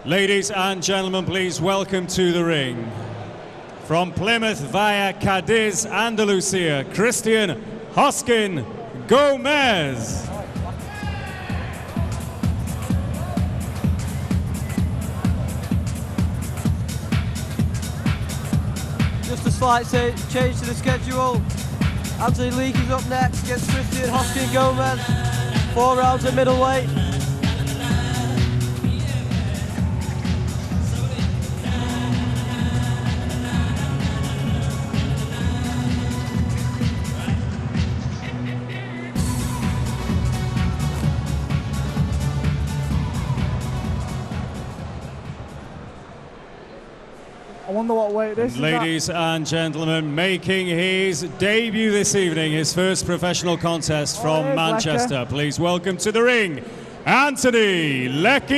Ladies and gentlemen, please welcome to the ring, from Plymouth via Cadiz, Andalusia, Christian Hoskin Gomez. Just a slight change to the schedule. Anthony Leek is up next against Christian Hoskin Gomez. 4 rounds at middleweight. I wonder what weight this is. Ladies and gentlemen, making his debut this evening, his first professional contest from Manchester. Lecker. Please welcome to the ring, Anthony Leek.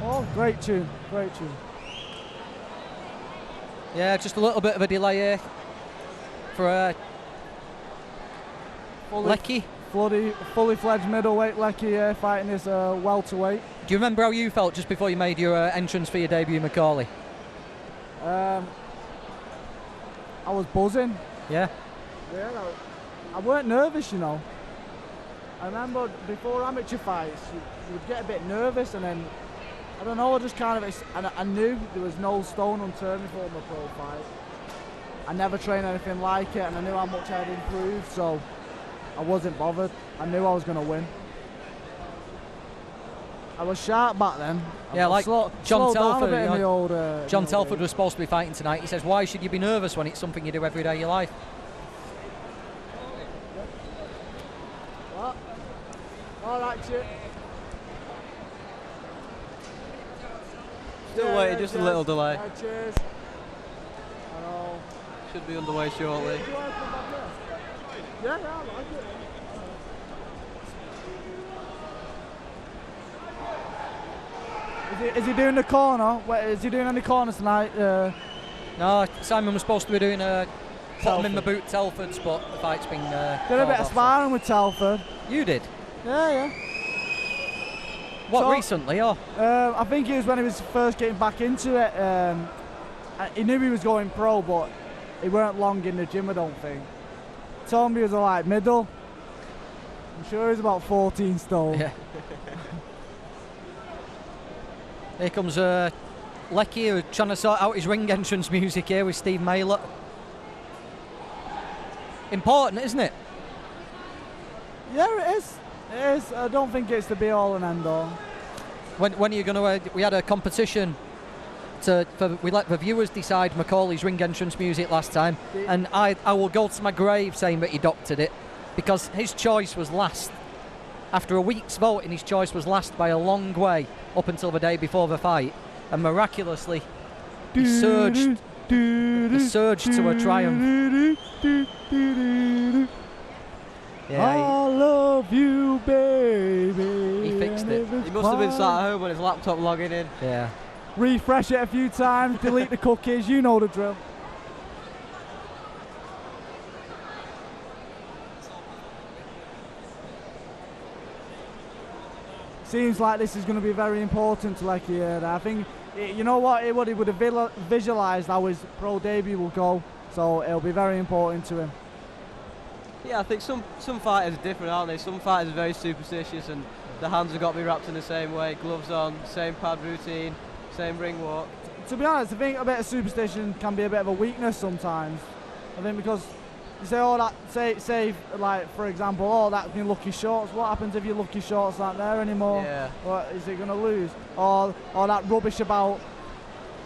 Oh, great tune, great tune. Yeah, just a little bit of a delay here for Lecky. Fully fledged middleweight Lecky fighting his welterweight. Do you remember how you felt just before you made your entrance for your debut, Macaulay? I was buzzing. Yeah? Yeah, I weren't nervous, you know. I remember before amateur fights, you would get a bit nervous, and then, I don't know, I just kind of, I knew there was no stone unturned before my pro fight. I never trained anything like it, and I knew how much I'd improved, so I wasn't bothered. I knew I was going to win. I was sharp back then. Yeah, like John Telford. John Telford Telford was supposed to be fighting tonight. He says, why should you be nervous when it's something you do every day of your life? What? All right, Chip. Still waiting, just a little delay. Cheers. I know. Should be underway shortly. Yeah, I like it. Is he doing the corner? Is he doing any corners tonight? No, Simon was supposed to be doing a put him in the boot Telford's, but the fight's been did a bit of sparring with Telford. You did? Yeah. What, so, recently, or? I think it was when he was first getting back into it. He knew he was going pro, but he weren't long in the gym, I don't think. Told me he was like middle. I'm sure he's about 14 stone. Yeah. Here comes Lecky, trying to sort out his ring entrance music here with Steve Maylett. Important, isn't it? Yeah, it is. It is. I don't think it's the be all and end all. When are you going to? We had a competition. We let the viewers decide Macaulay's ring entrance music last time, and I will go to my grave saying that he doctored it, because his choice was last. After a week's voting, his choice was last by a long way up until the day before the fight, and miraculously he surged to a triumph. Yeah, I love you, baby. He fixed it. He must have been sat at home on his laptop logging in. Yeah. Refresh it a few times, delete the cookies, you know the drill. Seems like this is going to be very important to Lecky. I think, you know what, he would have visualised how his pro debut will go, so it'll be very important to him. Yeah, I think some fighters are different, aren't they? Some fighters are very superstitious, and the hands have got to be wrapped in the same way, gloves on, same pad routine, same ring walk. To be honest, I think a bit of superstition can be a bit of a weakness sometimes. I think because you say, oh, that, say like, for example, oh, that's your lucky shorts. What happens if your lucky shorts aren't there anymore? Yeah. What, is it going to lose? Or that rubbish about,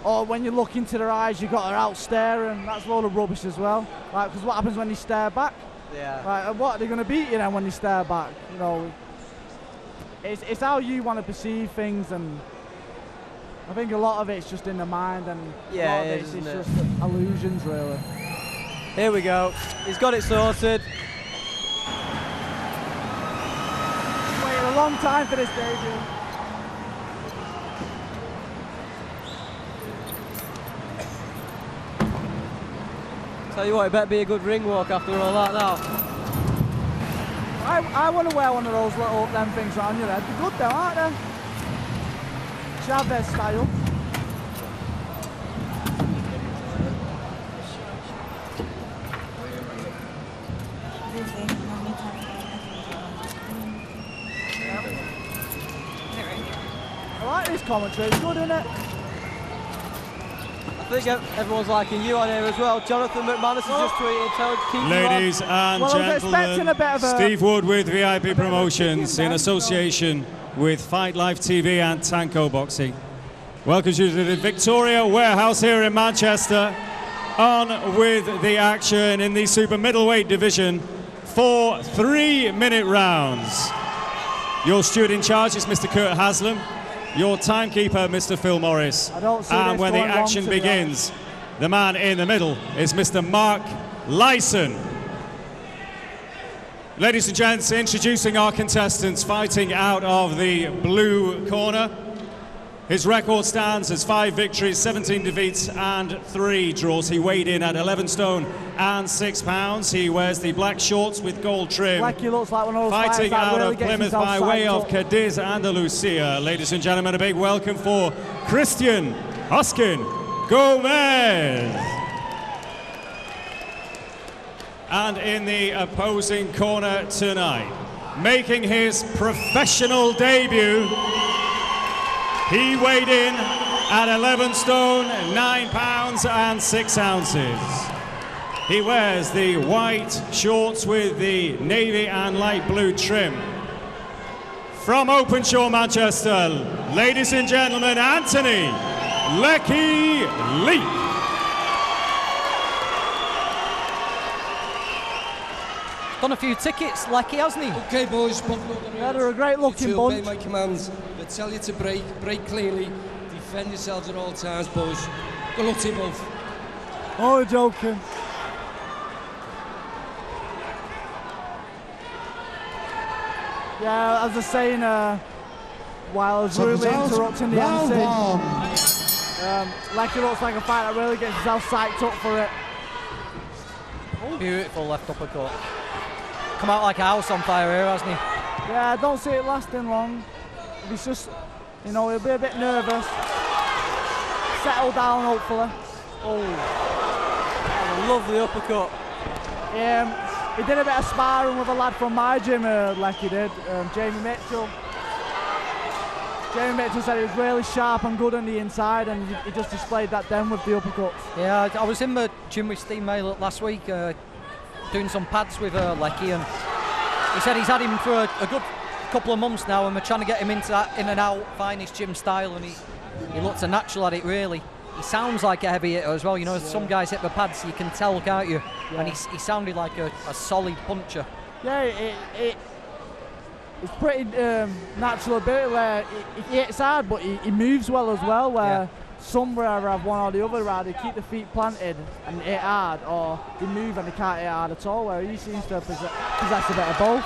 or when you look into their eyes, you got her out staring. That's a load of rubbish as well. Like, because what happens when they stare back? Yeah. Like, what, are they going to beat you then when they stare back? You know, it's how you want to perceive things, and I think a lot of it's just in the mind, and yeah, a lot of it's just illusions, really. Here we go. He's got it sorted. Waited a long time for this debut. Tell you what, it better be a good ring walk after all that now. I want to wear one of those little them things around your head. They're good though, aren't they? Should have their style. I like this commentary, it's good, isn't it? I think everyone's liking you on here as well. Jonathan McManus has just tweeted, told keep Ladies and gentlemen, Steve Wood with VIP Promotions in association with Fight Life TV and Tanko Boxing welcomes you to the Victoria Warehouse here in Manchester. On with the action in the super middleweight division for 3-minute rounds. Your steward in charge is Mr. Kurt Haslam. Your timekeeper, Mr. Phil Morris. And when the action begins, the man in the middle is Mr. Mark Lyson. Ladies and gents, introducing our contestants fighting out of the blue corner. His record stands as 5 victories, 17 defeats and 3 draws. He weighed in at 11 stone and 6 pounds. He wears the black shorts with gold trim. Like he looks like one of those fighting out really of Plymouth by way of Cadiz, Andalusia. Ladies and gentlemen, a big welcome for Christian Hoskin Gomez. And in the opposing corner tonight, making his professional debut, he weighed in at 11 stone, 9 pounds and 6 ounces. He wears the white shorts with the navy and light blue trim. From Openshaw, Manchester, ladies and gentlemen, Anthony Leek. Done a few tickets, Lecky, hasn't he? Okay, boys. Yeah, they're a great looking to bunch. obey my commands. I tell you to break clearly, defend yourselves at all times, boys. Good luck to you both. Oh, you're joking. Yeah, as I was saying, while I was really interrupting the MC, Lecky looks like a fighter that really gets himself psyched up for it. Beautiful left uppercut. Come out like a house on fire here, hasn't he? Yeah, I don't see it lasting long. He's just, you know, he'll be a bit nervous. Settle down, hopefully. Oh, a lovely uppercut. He did a bit of sparring with a lad from my gym, like he did, Jamie Mitchell. Jamie Mitchell said he was really sharp and good on the inside, and he just displayed that then with the uppercuts. Yeah, I was in the gym with Steve Maylett last week, doing some pads with Lecky, and he said he's had him for a good couple of months now, and we're trying to get him into that in and out, find his gym style, and he looks a natural at it, really. He sounds like a heavy hitter as well, you know, some guys hit the pads, you can tell, can't you? Yeah. And he sounded like a solid puncher. Yeah, it's pretty natural ability where he hits hard, but he moves well as well, where some rather have one or the other, rather they keep the feet planted and hit hard, or they move and they can't hit hard at all, where he seems to possess a bit of both.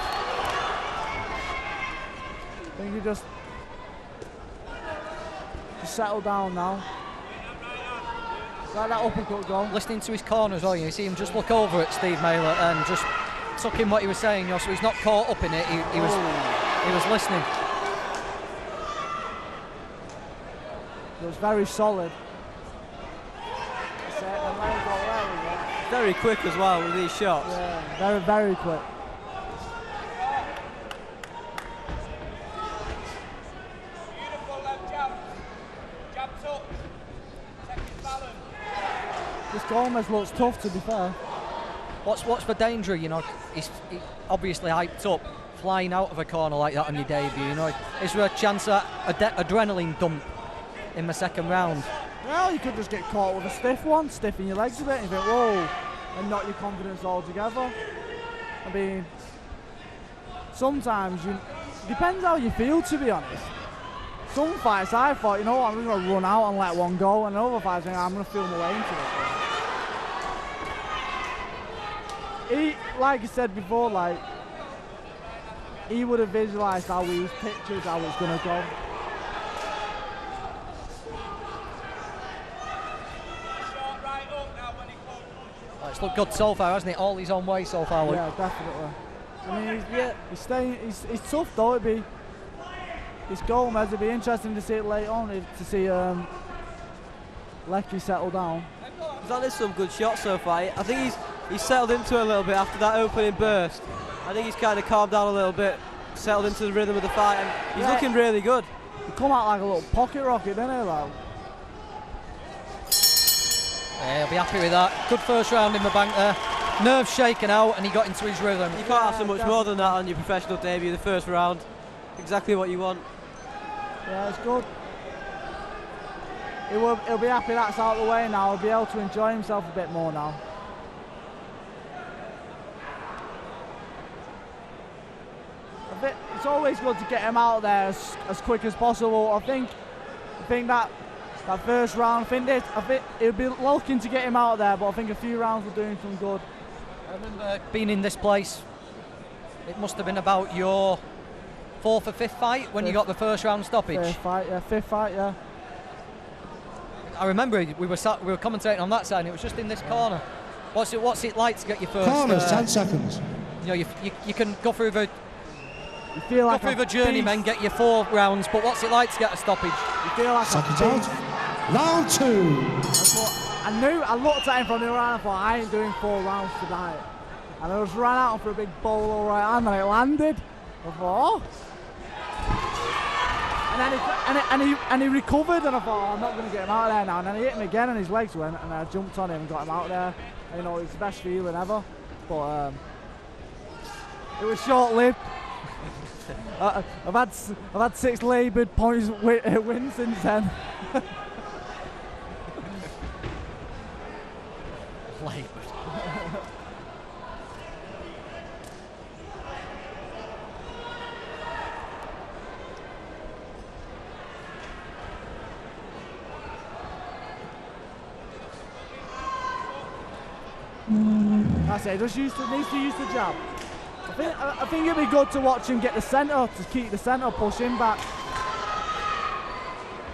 I think he just settle down now. Let that uppercut go. Listening to his corner as well, you see him just look over at Steve Maylett and just took in what he was saying, you know, so he's not caught up in it, he was listening. It was very solid. Very quick as well with these shots. Yeah, very, very quick. Beautiful left jab. Jabs up. Take his balance. This Gomez looks tough, to be fair. What's the danger, you know? He's obviously hyped up, flying out of a corner like that on your debut, you know? Is there a chance of adrenaline dump in the second round? Well, you could just get caught with a stiff one, stiffen your legs a bit, and you think, whoa, and knock your confidence altogether. I mean, sometimes depends how you feel, to be honest. Some fights I thought, you know what, I'm just going to run out and let one go, and other fights I think I'm going to feel my way into it. Like I said before, like, he would have visualised how he's pictured how it's going to go. Leek's looked good so far, hasn't he? All his own way so far, Luke. Yeah, definitely. I mean, he's staying. He's tough though. It's Gomez. It'd be interesting to see it late on, to see Lecky settle down. He's had some good shots so far. I think he's settled into it a little bit after that opening burst. I think he's kind of calmed down a little bit, settled into the rhythm of the fight, and he's looking really good. He come out like a little pocket rocket, didn't he, like? Yeah, he'll be happy with that. Good first round in the bank there. Nerves shaken out, and he got into his rhythm. You can't have so much more than that on your professional debut, the first round. Exactly what you want. Yeah, it's good. He'll be happy that's out of the way now. He'll be able to enjoy himself a bit more now. It's always good to get him out there as quick as possible. I think that first round, I think it'll be looking to get him out there, but I think a few rounds will do him some good. I remember being in this place. It must have been about your 4th or 5th fight when you got the first round stoppage. Fifth fight, yeah. I remember we were commentating on that side, and it was just in this corner. What's it like to get your first? Corners, 10 seconds. You know, you can go through the. You feel like go through the journeyman, get your 4 rounds, but what's it like to get a stoppage? You feel like Seconds out. Round 2. I looked at him from the round and thought, I ain't doing 4 rounds tonight. And I just ran out for a big bolo right hand and it landed. I thought, and he recovered, and I thought, I'm not going to get him out of there now. And then he hit him again and his legs went, and I jumped on him and got him out there. And, you know, it's the best feeling ever. But it was short-lived. I've had 6 laboured points wins since then. Laboured. That's it. Just needs to use the jab. I think it'd be good to watch him get the centre, to keep the centre pushing back.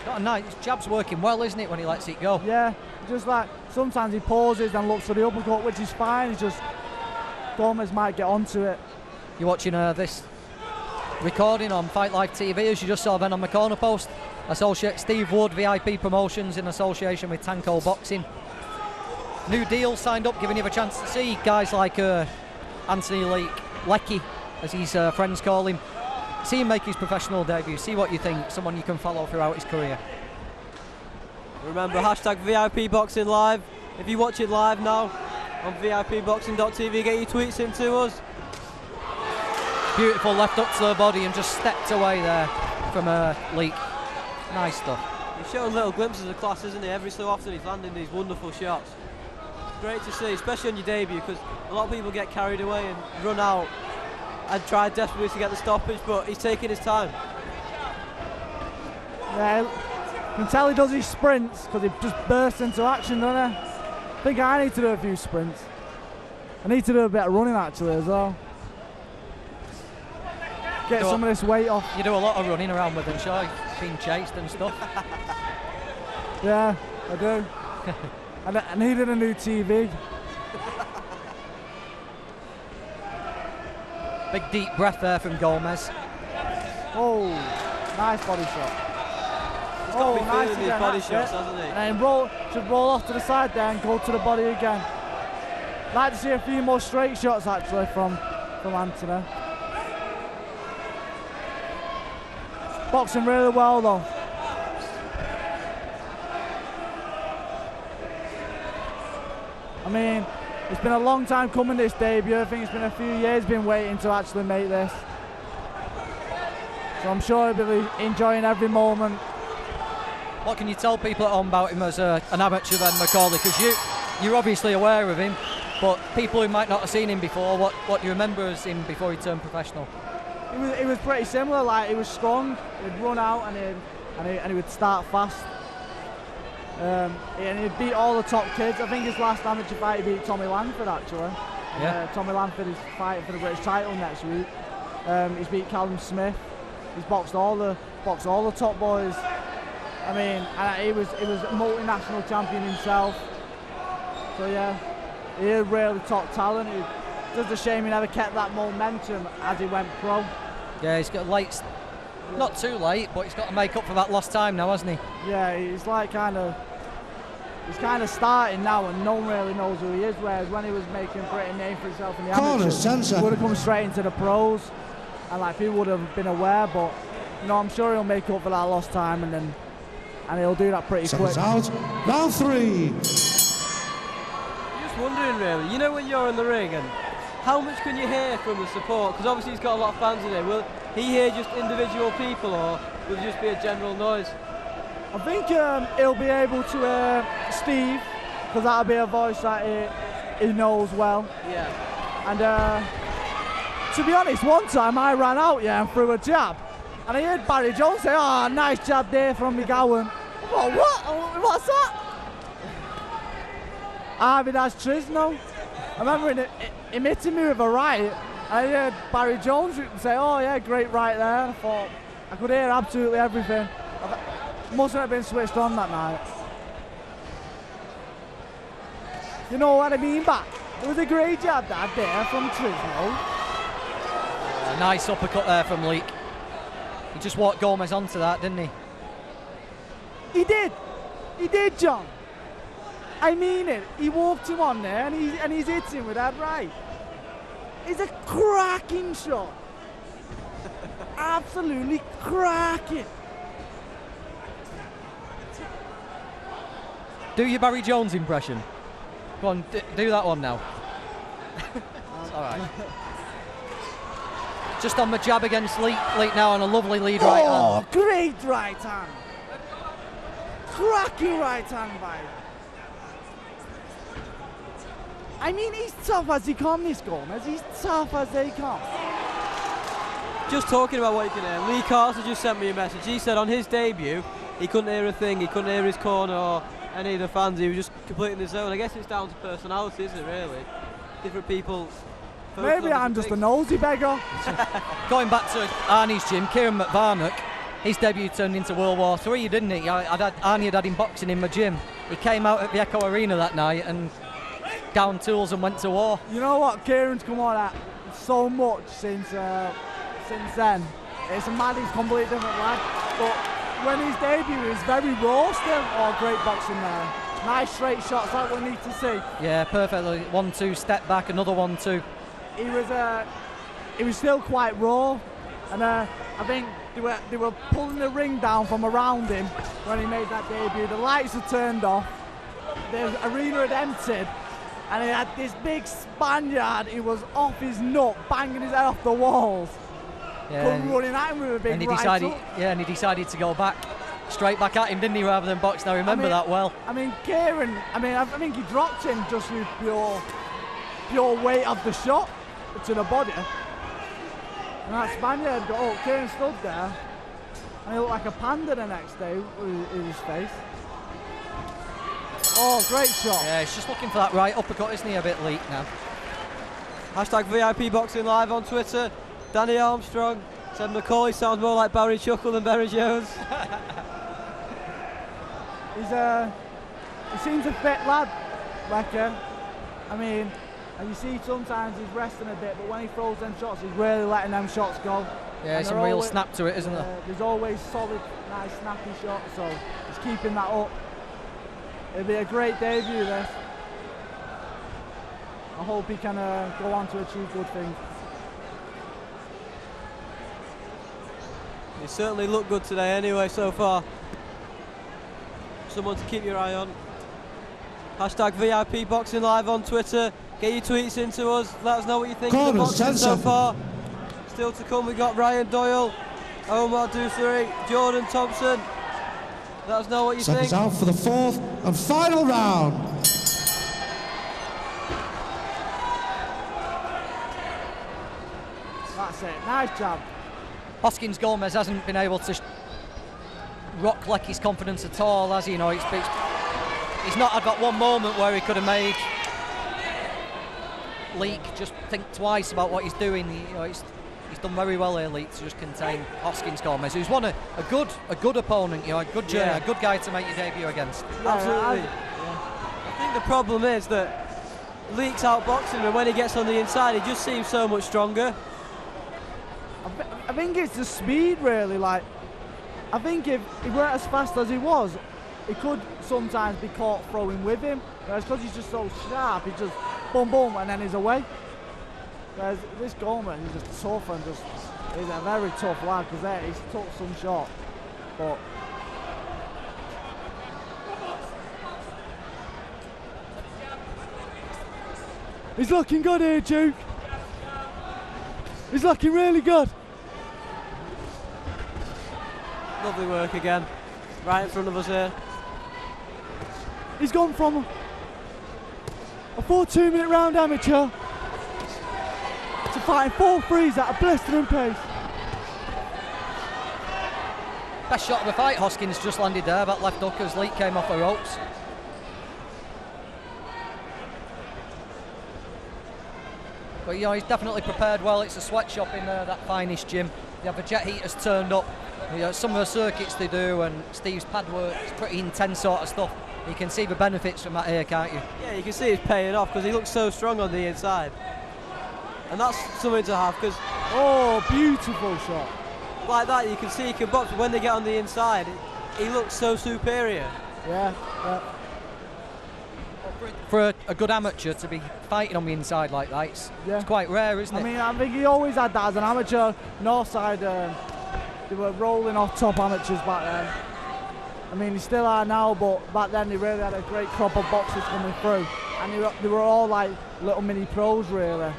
Got a nice jab's working well, isn't it, when he lets it go? Yeah, just like sometimes he pauses and looks for the uppercut, which is fine. It's just Gomez might get onto it. You're watching this recording on Fight Live TV, as you just saw then on the corner post. Steve Wood, VIP Promotions in association with Tanko Boxing. New deal signed up, giving you a chance to see guys like Anthony Leek, Lecky, as his friends call him. See him make his professional debut. See what you think. Someone you can follow throughout his career. Remember, hashtag VIP Boxing Live. If you watch it live now on VIPboxing.tv, get your tweets into us. Beautiful left up to the body and just stepped away there from Leek. Nice stuff. He's showing little glimpses of class, isn't he? Every so often he's landing these wonderful shots. Great to see, especially on your debut, because a lot of people get carried away and run out and try desperately to get the stoppage, but he's taking his time. Yeah, you can tell he does his sprints because he just bursts into action, doesn't he? I think I need to do a few sprints. I need to do a bit of running actually as well. Get some of this weight off. You do a lot of running around with him, sure, being chased and stuff. Yeah, I do. I needed a new TV. Big deep breath there from Gomez. Oh, nice body shot. He's got to be feeling these body shots, hasn't he? And then should roll off to the side there and go to the body again. Like to see a few more straight shots actually from Anthony. Boxing really well though. I mean, it's been a long time coming, this debut. I think it's been a few years been waiting to actually make this. So I'm sure he'll be enjoying every moment. What can you tell people at home about him as an amateur then, Macaulay? Because you're obviously aware of him, but people who might not have seen him before, what do you remember as him before he turned professional? He was pretty similar, like he was strong, he'd run out and he would start fast. And he'd beat all the top kids. I think his last amateur fight he beat Tommy Langford actually. Yeah. Tommy Langford is fighting for the British title next week. He's beat Callum Smith. He's boxed all the top boys. I mean, he was a multinational champion himself. So yeah, He is really top talent. It's just a shame he never kept that momentum as he went pro. Yeah, he's got late, not too late, but he's got to make up for that lost time now, hasn't he? Yeah, he's like he's kind of starting now, and no one really knows who he is. Whereas when he was making a great name for himself in the amateurs, he would have come straight into the pros, and like people would have been aware. But you know, I'm sure he'll make up for that lost time, and he'll do that pretty quick. Out. Round 3. Just wondering, really, you know, when you're in the ring, and how much can you hear from the support? Because obviously he's got a lot of fans in there. Will he hear just individual people, or will it just be a general noise? I think he'll be able to hear Steve, because that'll be a voice that he knows well. Yeah. And to be honest, one time I ran out, and threw a jab, and I heard Barry Jones say, "Oh, nice jab there from McGowan." I thought, what? What's that? That's Trisno. I remember him hitting me with a right, and I heard Barry Jones say, "Oh yeah, great right there." And I thought, I could hear absolutely everything. Mustn't have been switched on that night. You know what I mean, but it was a great jab that there from Trisno. A nice uppercut there from Leek. He just walked Gomez onto that, didn't he? He did, John. I mean it. He walked him on there, and he's hitting with that right. It's a cracking shot. Absolutely cracking. Do your Barry Jones impression. Go on, do that one now. It's all right. Just on the jab against Leek now, on a lovely lead right hand. Oh, great right hand. Cracking right hand by him. I mean, he's tough as he come, this Gomez. He's tough as they come. Just talking about what you can hear, Lee Carter just sent me a message. He said on his debut, he couldn't hear a thing. He couldn't hear his corner or any of the fans. He was just completely in his zone. I guess it's down to personality, isn't it, really? Different people. Maybe I'm just a nosy beggar. Going back to Arnie's gym, Kieran McVarnock, his debut turned into World War III, didn't he? Arnie had him boxing in my gym. He came out at the Echo Arena that night and down tools and went to war. You know what? Kieran's come on at so much since then. It's a mad, he's a completely different lad. But when his debut, he was very raw still. Oh, great boxing there. Nice straight shots like we need to see. Yeah, perfectly. 1-2, step back, another 1-2. He was still quite raw, and I think they were pulling the ring down from around him when he made that debut. The lights had turned off, the arena had emptied, and he had this big Spaniard. He was off his nut, banging his head off the walls. Yeah, running at him with a big and he right decided, hook. Yeah, and he decided to go back, straight back at him, didn't he, rather than box? Now, I remember that well. I mean, Kieran, I think he dropped him just with pure weight of the shot to the body. And that Spaniard got up, Kieran stood there, and he looked like a panda the next day with his face. Oh, great shot. Yeah, he's just looking for that right uppercut, isn't he, a bit Leek now. Hashtag VIP Boxing Live on Twitter. Danny Armstrong said Macaulay sounds more like Barry Chuckle than Barry Jones. He seems a fit lad, Lecker. I mean, and you see sometimes he's resting a bit, but when he throws them shots, he's really letting them shots go. Yeah, some real snap to it, isn't there? There's always solid, nice, snappy shots, so he's keeping that up. It'll be a great debut, this. I hope he can go on to achieve good things. He certainly looked good today anyway so far. Someone to keep your eye on. Hashtag VIP Boxing Live on Twitter. Get your tweets into us. Let us know what you think of the boxing so far. Still to come, we got Ryan Doyle, Omar Dussery, Jordan Thompson. Let us know what you think. Seconds out for the fourth and final round. That's it. Nice job. Hoskins Gomez hasn't been able to rock Lecky's confidence at all, has he? You know, he's not got one moment where he could have made Leek just think twice about what he's doing. He's done very well here, Leek, to just contain Hoskins Gomez, who's a good opponent, a good journey, a good guy to make your debut against. Absolutely. I think the problem is that Leek's outboxing him, and when he gets on the inside, he just seems so much stronger. I think it's the speed, really. Like, I think if he weren't as fast as he was, he could sometimes be caught throwing with him. Whereas because he's just so sharp, he just boom, boom, and then he's away. Whereas this Gomez, he's just tough and just, he's a very tough lad, because he's took some shot. But he's looking good here, Duke. He's looking really good. Lovely work again, right in front of us here. He's gone from a 4 2-minute round amateur to fighting 4 threes at a blistering pace. Best shot of the fight, Hoskins just landed there, that left hook as Leek came off the ropes. But you know, he's definitely prepared well. It's a sweatshop in that finest gym. They have the jet heaters turned up. You know, some of the circuits they do, and Steve's pad work is pretty intense sort of stuff. You can see the benefits from that here, can't you? Yeah, you can see it's paying off because he looks so strong on the inside. And that's something to have because... Oh, beautiful shot. Like that, you can see he can box, but when they get on the inside, he looks so superior. Yeah. For a good amateur to be fighting on the inside like that, it's quite rare, isn't it? I mean, I think he always had that as an amateur. Northside, they were rolling off top amateurs back then. I mean, they still are now, but back then they really had a great crop of boxers coming through. And they were all like little mini pros, really.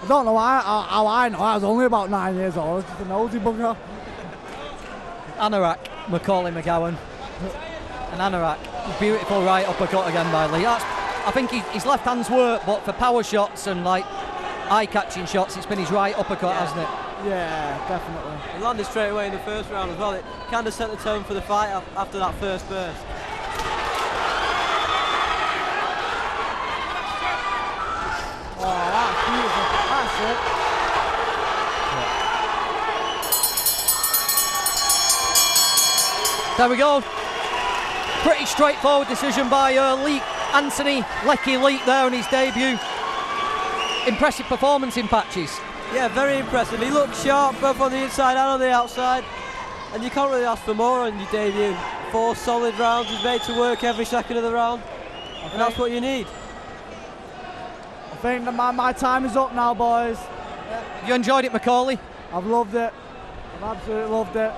I don't know how I know. I was only about 9 years old. I was just a nosy bugger. Anorak, Macaulay McGowan. And Anorak, beautiful right uppercut again by Lee. I think his left hand's work, but for power shots and like eye-catching shots, it's been his right uppercut, hasn't it? Yeah, definitely. He landed straight away in the first round as well. It kind of set the tone for the fight after that first burst. Oh, that's beautiful. That's it. There we go. Pretty straightforward decision by Leek. Anthony Lecky Leek there on his debut. Impressive performance in patches. Yeah, very impressive. He looked sharp both on the inside and on the outside. And you can't really ask for more on your debut. 4 solid rounds. He's made to work every second of the round. And that's what you need. I think that my time is up now, boys. You enjoyed it, Macaulay? I've loved it. I've absolutely loved it.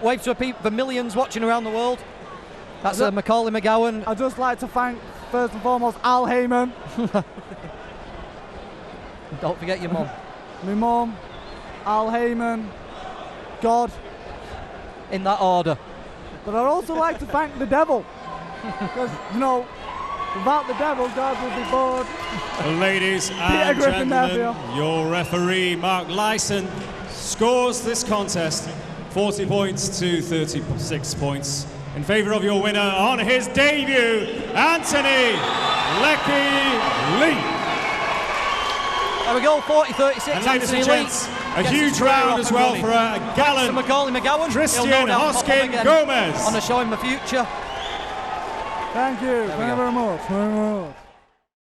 Wave to the millions watching around the world. That's Macaulay McGowan. I'd just like to thank, first and foremost, Al Heyman. Don't forget your mum. My mum, Al Heyman, God. In that order. But I'd also like to thank the devil. Because, you know, without the devil, God would be bored. Ladies and gentlemen, your referee, Mark Lyson, scores this contest 40 points to 36 points. In favour of your winner on his debut, Anthony Lecky Leek. There we go, 40-36. And ladies and gents, a huge round as well for a gallant Macaulay McGowan. Christian Hoskin Gomez. On a show in the future. Thank you very much.